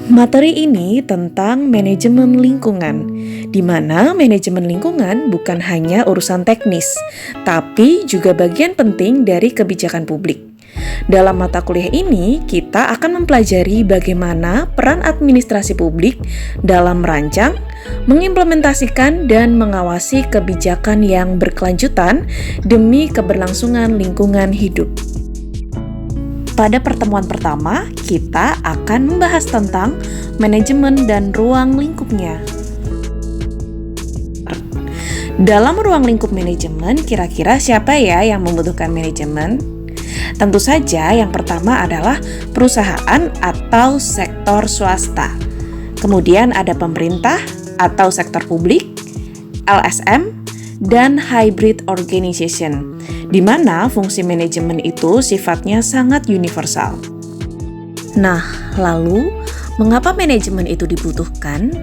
Materi ini tentang manajemen lingkungan, di mana manajemen lingkungan bukan hanya urusan teknis, tapi juga bagian penting dari kebijakan publik. Dalam mata kuliah ini, kita akan mempelajari bagaimana peran administrasi publik dalam merancang, mengimplementasikan, dan mengawasi kebijakan yang berkelanjutan demi keberlangsungan lingkungan hidup. Pada pertemuan pertama, kita akan membahas tentang manajemen dan ruang lingkupnya. Dalam ruang lingkup manajemen, kira-kira siapa ya yang membutuhkan manajemen? Tentu saja yang pertama adalah perusahaan atau sektor swasta. Kemudian ada pemerintah atau sektor publik, LSM, dan hybrid organization, di mana fungsi manajemen itu sifatnya sangat universal. Nah, lalu mengapa manajemen itu dibutuhkan?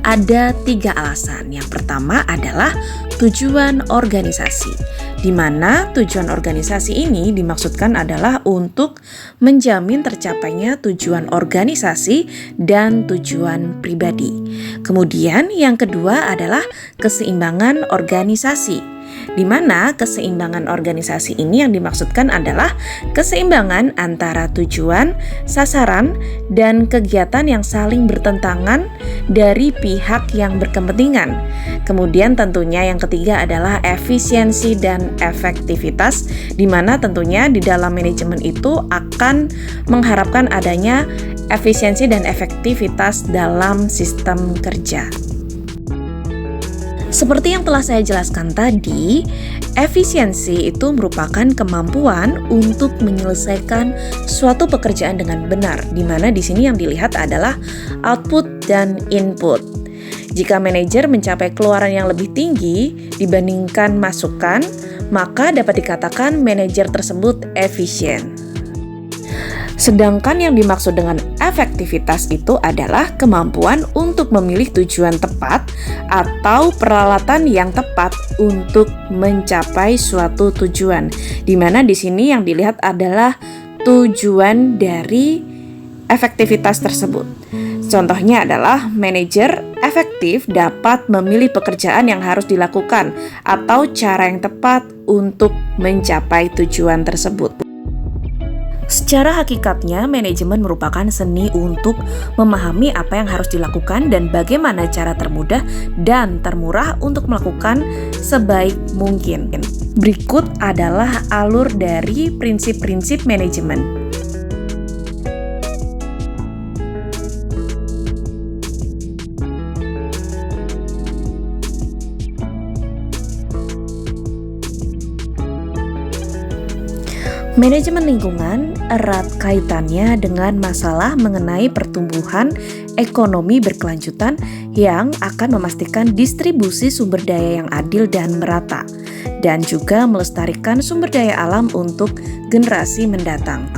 Ada 3 alasan. Yang pertama adalah tujuan organisasi, di mana tujuan organisasi ini dimaksudkan adalah untuk menjamin tercapainya tujuan organisasi dan tujuan pribadi. Kemudian yang kedua adalah keseimbangan organisasi, di mana keseimbangan organisasi ini yang dimaksudkan adalah keseimbangan antara tujuan, sasaran, dan kegiatan yang saling bertentangan dari pihak yang berkepentingan. Kemudian tentunya yang ketiga adalah efisiensi dan efektivitas, di mana tentunya di dalam manajemen itu akan mengharapkan adanya efisiensi dan efektivitas dalam sistem kerja. Seperti yang telah saya jelaskan tadi, efisiensi itu merupakan kemampuan untuk menyelesaikan suatu pekerjaan dengan benar, di mana di sini yang dilihat adalah output dan input. Jika manajer mencapai keluaran yang lebih tinggi dibandingkan masukan, maka dapat dikatakan manajer tersebut efisien. Sedangkan yang dimaksud dengan efektivitas itu adalah kemampuan untuk memilih tujuan tepat atau peralatan yang tepat untuk mencapai suatu tujuan. Di mana di sini yang dilihat adalah tujuan dari efektivitas tersebut. Contohnya adalah manajer efektif dapat memilih pekerjaan yang harus dilakukan atau cara yang tepat untuk mencapai tujuan tersebut. Secara hakikatnya, manajemen merupakan seni untuk memahami apa yang harus dilakukan dan bagaimana cara termudah dan termurah untuk melakukan sebaik mungkin. Berikut adalah alur dari prinsip-prinsip manajemen. Manajemen lingkungan erat kaitannya dengan masalah mengenai pertumbuhan ekonomi berkelanjutan yang akan memastikan distribusi sumber daya yang adil dan merata, dan juga melestarikan sumber daya alam untuk generasi mendatang.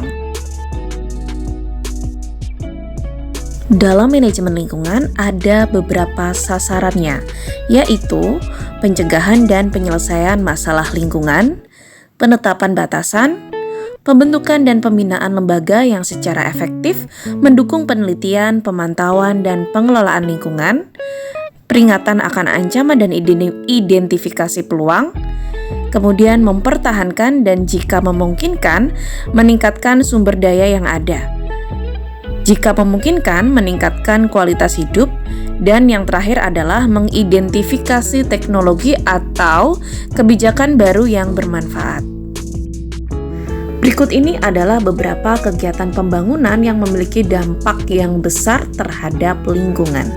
Dalam manajemen lingkungan ada beberapa sasarannya, yaitu pencegahan dan penyelesaian masalah lingkungan, penetapan batasan, pembentukan dan pembinaan lembaga yang secara efektif mendukung penelitian, pemantauan, dan pengelolaan lingkungan, peringatan akan ancaman dan identifikasi peluang, kemudian mempertahankan dan jika memungkinkan, meningkatkan sumber daya yang ada. Jika memungkinkan, meningkatkan kualitas hidup, dan yang terakhir adalah mengidentifikasi teknologi atau kebijakan baru yang bermanfaat. Berikut ini adalah beberapa kegiatan pembangunan yang memiliki dampak yang besar terhadap lingkungan.